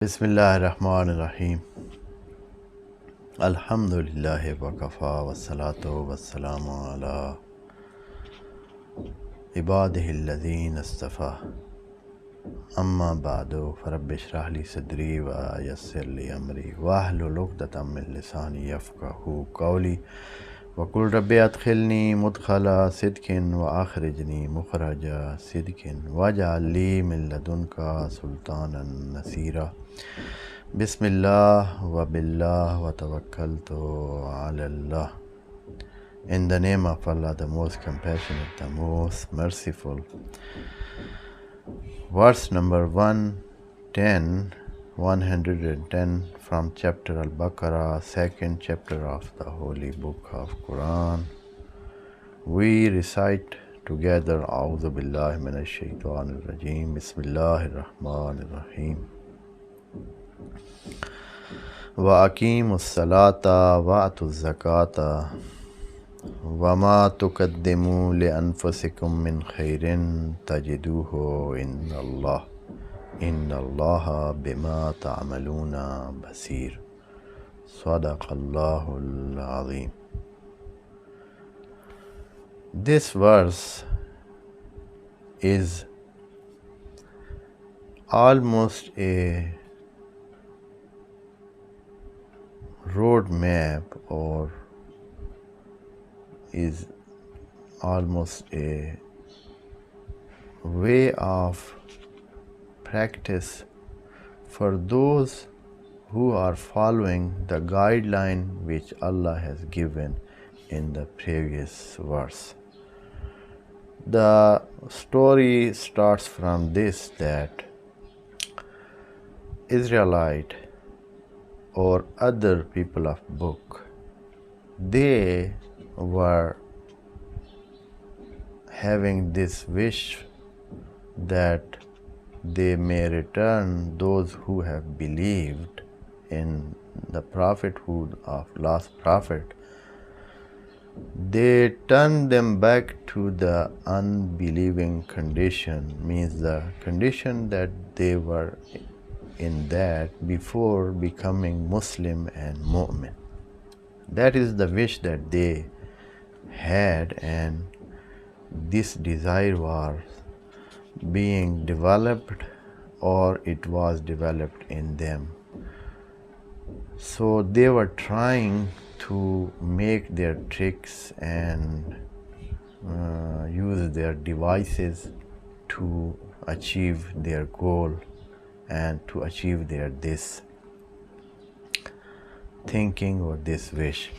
Bismillahirrahmanirrahim. Alhamdulillahi wa kafa wa salatu wa salamu ala ibadihi alladhina istafa. Amma ba'du farabbi shrah li sadri wa yassir li amri wa ahlul 'uqdatam min lisani yafqahu qawli wa qul rabbi adkhilni mudkhala sidqin wa akhrijni mukhraja sidqin waj'al li min ladunka sultanan nasira. Bismillah wa billah wa tawakkaltu ala Allah. In the name of Allah, the most compassionate, the most merciful. Verse number 110 from chapter Al-Baqarah, second chapter of the holy book of Quran. We recite together A'udhu billahi minash shaitanir rajeem. Bismillahir rahmanir rahim. وَأَقِيمُوا الصَّلَاةَ وَآتُوا الزَّكَاةَ وَمَا تُقَدِّمُوا لِأَنفُسِكُم مِّنْ خَيْرٍ تَجِدُوهُ عِندَ اللَّهِ إِنَّ اللَّهَ بِمَا تَعْمَلُونَ بَصِيرٌ. صَدَقَ اللَّهُ الْعَظِيمُ. This verse is almost a road map, or is almost a way of practice for those who are following the guideline which Allah has given in the previous verse. The story starts from this, that Israelite or other people of book, they were having this wish that they may return those who have believed in the prophethood of last prophet. They turn them back to the unbelieving condition, means the condition that they were in that before becoming Muslim and Mu'min. That is the wish that they had, and this desire was being developed, or it was developed in them. So they were trying to make their tricks and use their devices to achieve their goal and to achieve their this thinking or this wish.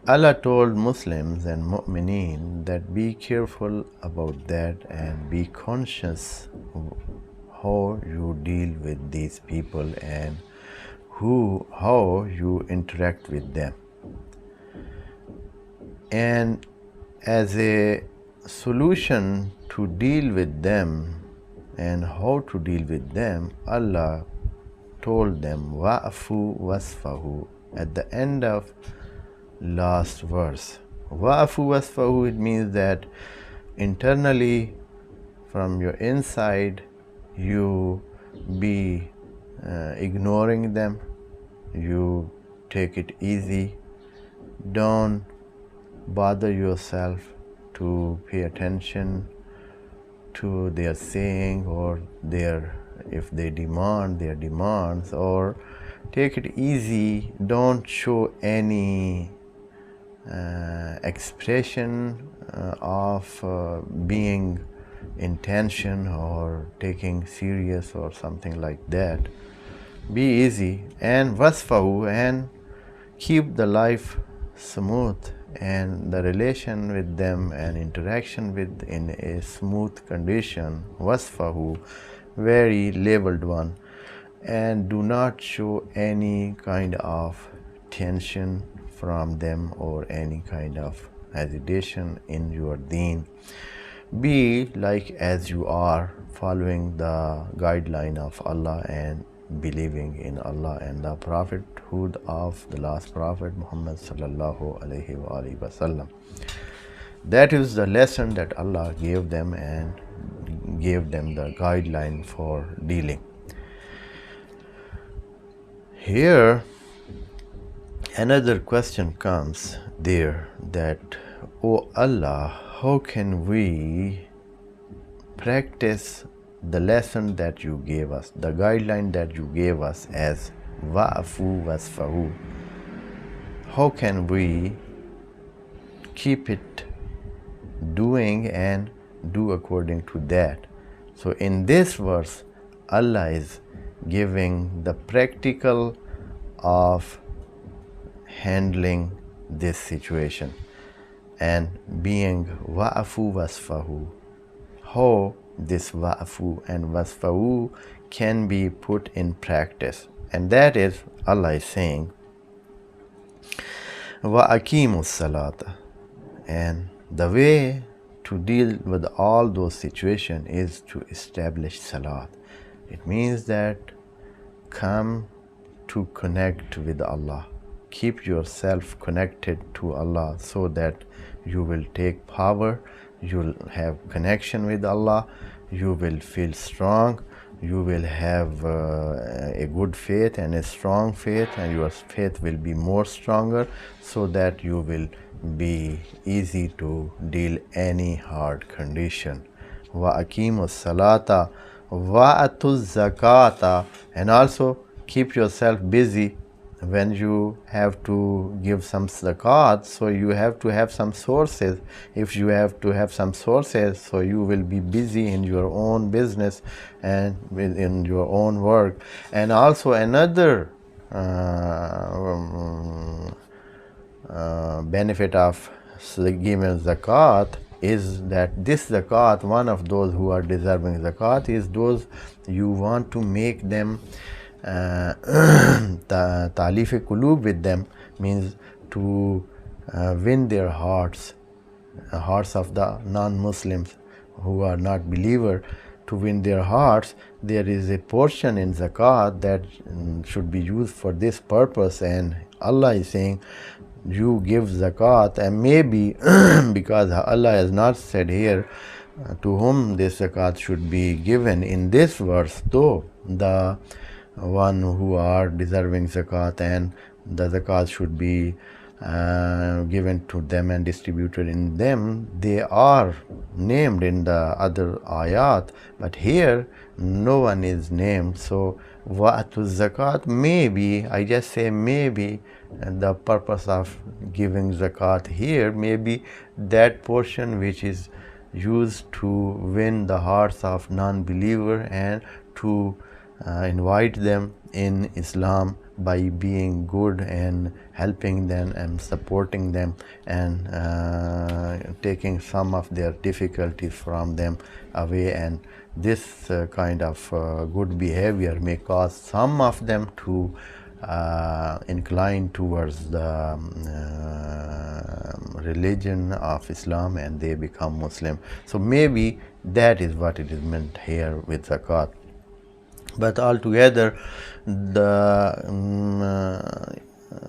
Allah told Muslims and Mu'mineen that be careful about that and be conscious how you deal with these people and how you interact with them. And as a solution to deal with them and how to deal with them, Allah told them wa'fu wasfahu at the end of last verse. Wa'fu wasfahu, it means that internally, from your inside, you be ignoring them, you take it easy, don't bother yourself to pay attention to their saying or if they demand their demands, or take it easy, don't show any expression of being in tension or taking serious or something like that. Be easy and wasfahu, and keep the life smooth and the relation with them and interaction with in a smooth condition. Wasfahu, very labeled one, and do not show any kind of tension from them or any kind of hesitation in your deen. Be like as you are, following the guideline of Allah and believing in Allah and the prophethood of the last prophet Muhammad sallallahu alaihi wasallam. That is the lesson that Allah gave them and gave them the guideline for dealing. Here, another question comes there that, O Allah, how can we practice the lesson that you gave us, the guideline that you gave us as wa'afu wasfahu? How can we keep it doing and do according to that? So in this verse, Allah is giving the practical of handling this situation and being wa'afu wasfahu. How this wa'afu and wasfahu can be put in practice, and that is Allah is saying wa'akimu salata, and the way to deal with all those situations is to establish salat. It means that come to connect with Allah. Keep yourself connected to Allah so that you will take power, you will have connection with Allah, you will feel strong, you will have a good faith and a strong faith, and your faith will be more stronger so that you will be easy to deal any hard condition. Wa aqimus salata wa atuz zakata, and also keep yourself busy when you have to give some zakat, so you have to have some sources. If you have to have some sources, so you will be busy in your own business and in your own work. And also another benefit of giving zakat is that this zakat, one of those who are deserving zakat is those you want to make them ta'alif qulub with them, means to win their hearts of the non-Muslims who are not believer, to win their hearts. There is a portion in zakat that should be used for this purpose, and Allah is saying you give zakat, and maybe because Allah has not said here to whom this zakat should be given in this verse, though the one who are deserving zakat and the zakat should be given to them and distributed in them, they are named in the other ayat, but here no one is named. So wa'atu zakat, maybe, I just say maybe, the purpose of giving zakat here may be that portion which is used to win the hearts of non-believer and to invite them in Islam by being good and helping them and supporting them and taking some of their difficulties from them away. And this kind of good behavior may cause some of them to incline towards the religion of Islam and they become Muslim. So maybe that is what it is meant here with zakat. But altogether, the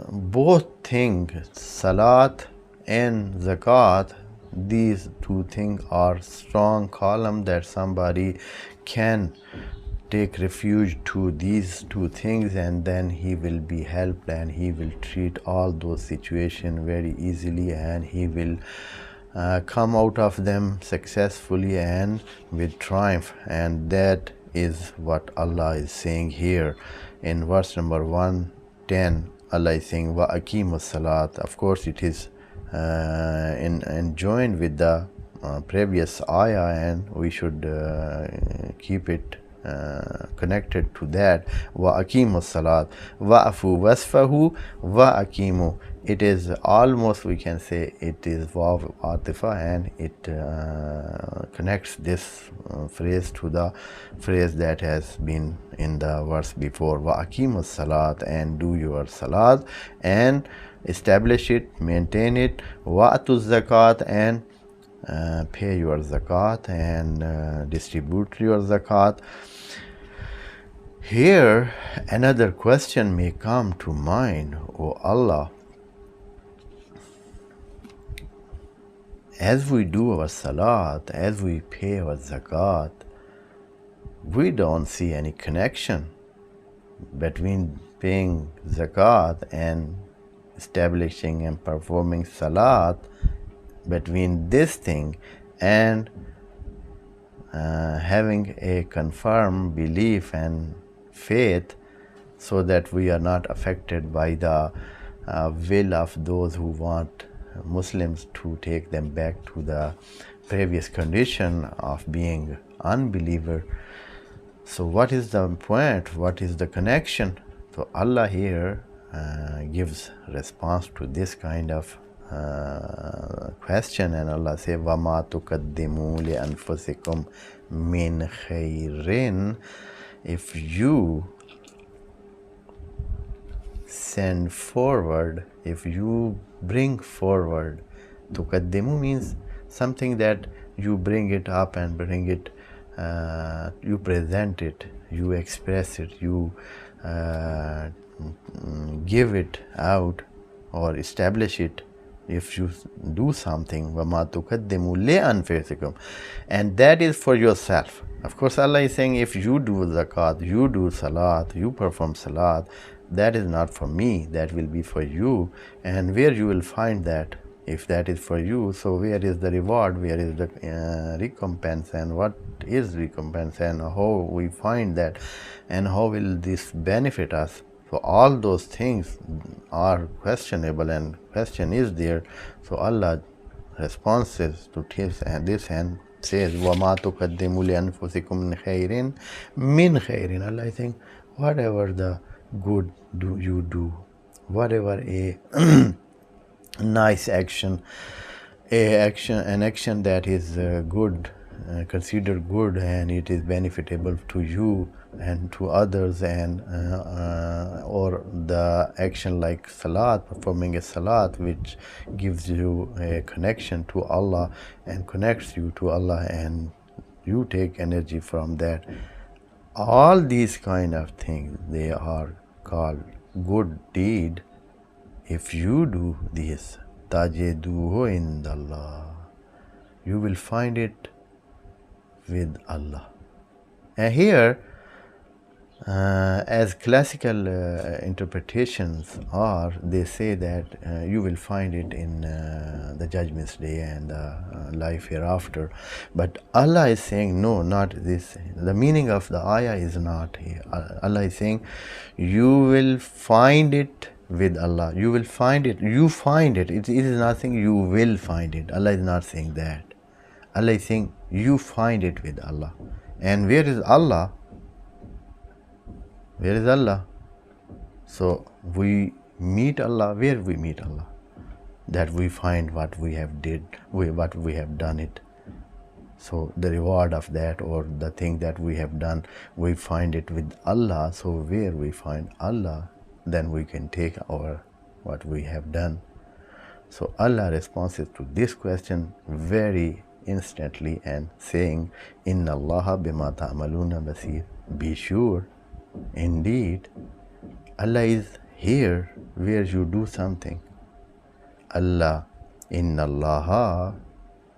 both things, salat and zakat, these two things are strong column that somebody can take refuge to these two things, and then he will be helped and he will treat all those situations very easily, and he will come out of them successfully and with triumph. And that is what Allah is saying here in verse number 110. Allah is saying wa aqimus salat. Of course it is joined with the previous ayah, and we should keep it connected to that. Wa aqimus salat wa'afu wasfahu wa aqimu. It is almost, we can say, it is waw atifa, and it connects this phrase to the phrase that has been in the verse before. Wa aqimus salat, and do your salat and establish it, maintain it. Wa atuz zakat, and pay your zakat and distribute your zakat. Here another question may come to mind. O Allah, as we do our salat, as we pay our zakat, we don't see any connection between paying zakat and establishing and performing salat, between this thing and having a confirmed belief and faith, so that we are not affected by the will of those who want Muslims to take them back to the previous condition of being unbeliever. So what is the point? What is the connection? So Allah here gives response to this kind of question, and Allah says, وَمَا تُقَدِّمُوا لِأَنفُسِكُمْ مِنْ خَيْرٍ. If you send forward, if you bring forward, tuqaddimu means something that you bring it up and bring it, you present it, you express it, you give it out or establish it. If you do something, وَمَا تُقَدِّمُوا لِأَنفُسِكُمْ, and that is for yourself. Of course, Allah is saying, if you do zakat, you do salat, you perform salat, that is not for me, that will be for you. And where you will find that, if that is for you, so where is the reward, where is the recompense, and what is recompense, and how we find that, and how will this benefit us? So all those things are questionable, and question is there. So Allah responses to this and says, وَمَا تُقَدِّمُوا لِأَنفُسِكُمْ مِنْ خَيْرٍ مِنْ خَيْرٍ. Allah is saying, whatever the good you do, whatever a nice action, an action that is good, considered good, and it is benefitable to you and to others, and or the action like salat, performing a salat, which gives you a connection to Allah and connects you to Allah, and you take energy from that. All these kind of things, they are called good deed. If you do this, tajiduhu indallah, you will find it with Allah. And here, as classical interpretations are, they say that you will find it in the Judgment Day and life hereafter. But Allah is saying, no, not this. The meaning of the ayah is not here. Allah is saying, you will find it with Allah. You will find it. You find it. It is not saying you will find it. Allah is not saying that. Allah is saying, you find it with Allah. And where is Allah? Where is Allah? So we meet Allah. Where we meet Allah? That we find what we have what we have done it. So the reward of that, or the thing that we have done, we find it with Allah. So where we find Allah, then we can take our what we have done. So Allah responds to this question very instantly and saying, Inna Allaha bima ta'maluna basir. Be sure, indeed, Allah is here where you do something. Allah, Inna Allaha,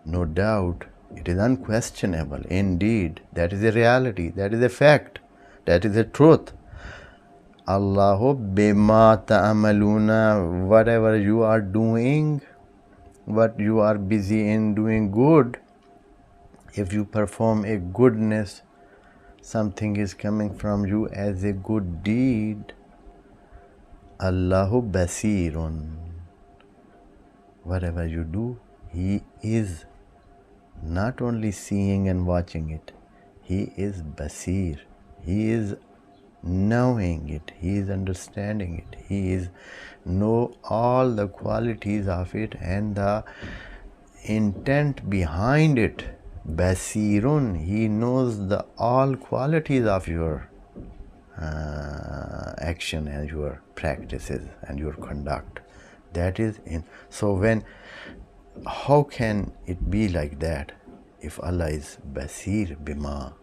no doubt, it is unquestionable. Indeed, that is a reality, that is a fact, that is a truth. Allahu bima ta'amaluna, whatever you are doing, what you are busy in doing good, if you perform a goodness, something is coming from you as a good deed. Allahu basirun. Whatever you do, He is not only seeing and watching it, He is basir. He is knowing it. He is understanding it. He is know all the qualities of it and the intent behind it. Basirun, He knows the all qualities of your action and your practices and your conduct. That is in. So how can it be like that if Allah is basir bima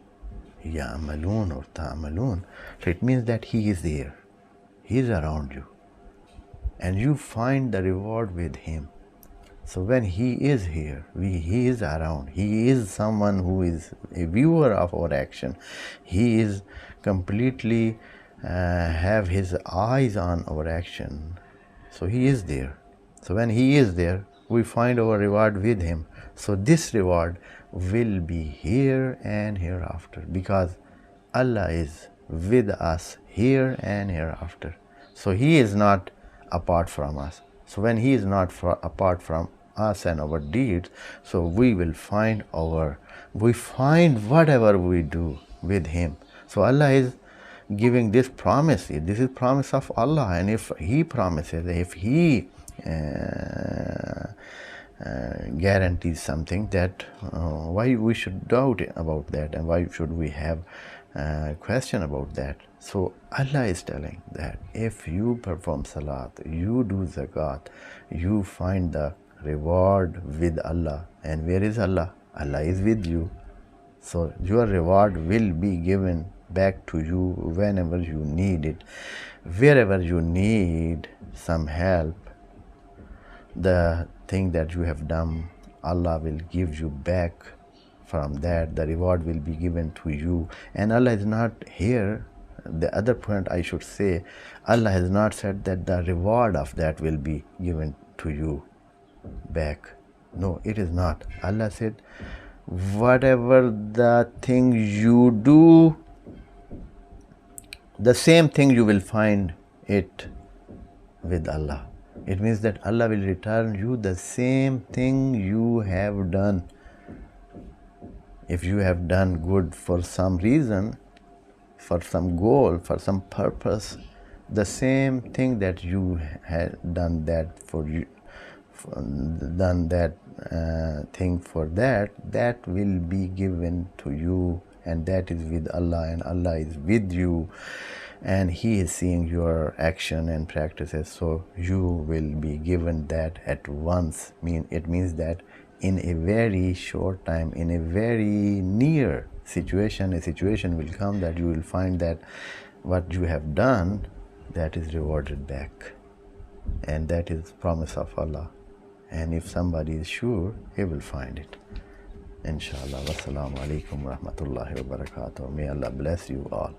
ya'malun or ta'malun? So it means that He is there. He is around you. And you find the reward with Him. So when He is here, He is around. He is someone who is a viewer of our action. He is completely have his eyes on our action. So he is there. So when he is there, we find our reward with him. So this reward will be here and hereafter, because Allah is with us here and hereafter. So he is not apart from us. So when he is not apart from us and our deeds, so we find whatever we do with him. So Allah is giving this promise. This is promise of Allah, and if he promises, if he guarantees something, that why we should doubt about that, and why should we have question about that? So Allah is telling that if you perform salat, you do zakat, you find the reward with Allah. And where is Allah? Allah is with you. So your reward will be given back to you whenever you need it. Wherever you need some help, the thing that you have done, Allah will give you back from that. The reward will be given to you. And Allah is not here. The other point I should say, Allah has not said that the reward of that will be given to you back. No, it is not. Allah said, whatever the thing you do, the same thing you will find it with Allah. It means that Allah will return you the same thing you have done. If you have done good for some reason, for some goal, for some purpose, the same thing that you had done that for you, done that thing for that will be given to you, and that is with Allah, and Allah is with you, and He is seeing your action and practices. So you will be given that at once. It means that in a very short time, in a very near situation, a situation will come that you will find that what you have done, that is rewarded back, and that is promise of Allah. And if somebody is sure, he will find it. Inshallah. Wassalamu alaikum wa rahmatullahi wa barakatuh. May Allah bless you all.